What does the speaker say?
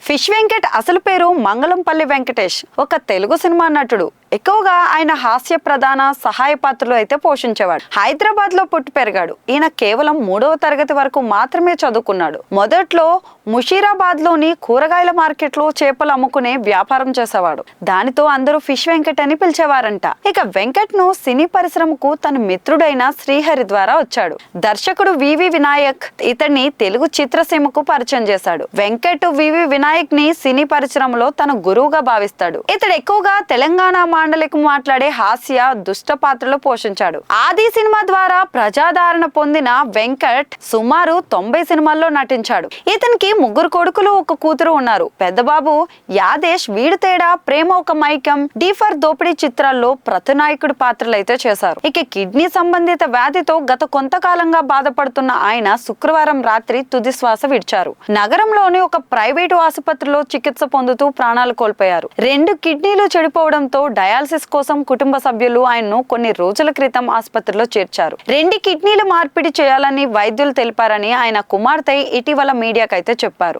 Fish Venkat అసలు పేరు మంగళంపల్లి వెంకటేష్. ఒక తెలుగు సినిమా నటుడు. ఎక్కువగా ఆయన హాస్య ప్రధాన సహాయ పాత్రలు అయితే పోషించేవాడు. హైదరాబాద్ లో పుట్టి పెరిగాడు. ఈయన కేవలం 3వ తరగతి వరకు మాత్రమే చదువుకున్నాడు. మొదట్లో ముషీరాబాద్ లోని కూరగాయల మార్కెట్ లో చేపలు అమ్ముకునే వ్యాపారం చేసేవాడు. దానితో అందరూ ఫిష్ వెంకట్ అని పిలిచేవారంట. ఇక వెంకట్ ను సినీ పరిశ్రమకు తన మిత్రుడైన శ్రీహరి ద్వారా వచ్చాడు. దర్శకుడు వివి వినాయక్ ఇతన్ని తెలుగు చిత్రసీమకు పరిచయం చేశాడు. వెంకట్ వివి వినాయక్ ని సినీ పరిశ్రమలో తన గురువుగా భావిస్తాడు. ఇతడు ఎక్కువగా తెలంగాణ మాండలిక మాట్లాడే హాస్య దుష్ట పాత్రలు పోషించాడు. ఆది సినిమా ద్వారా ప్రజాదరణ పొందిన వెంకట్ సుమారు 90 సినిమాల్లో నటించాడు. ఇతనికి 3 కొడుకులు 1 కూతురు ఉన్నారు. పెద్దబాబు యాదేశ్ వీడు తేడా, ప్రేమ ఒక మైకం, డి ఫర్ దోపిడీ చిత్రాల్లో ప్రతినాయకుడి పాత్రలు అయితే చేశారు. ఇక కిడ్నీ సంబంధిత వ్యాధితో గత కొంతకాలంగా బాధపడుతున్న ఆయన శుక్రవారం రాత్రి తుది శ్వాస విడిచారు. నగరంలోని ఒక ప్రైవేటు ఆసుపత్రిలో చికిత్స పొందుతూ ప్రాణాలు కోల్పోయారు. 2 కిడ్నీలు చెడిపోవడంతో డయాలసిస్ కోసం కుటుంబ సభ్యులు ఆయన్ను కొన్ని రోజుల క్రితం ఆసుపత్రిలో చేర్చారు. 2 కిడ్నీలు మార్పిడి చేయాలని వైద్యులు తెలిపారని ఆయన కుమార్తె ఇటీవల మీడియాకైతే చెప్పారు.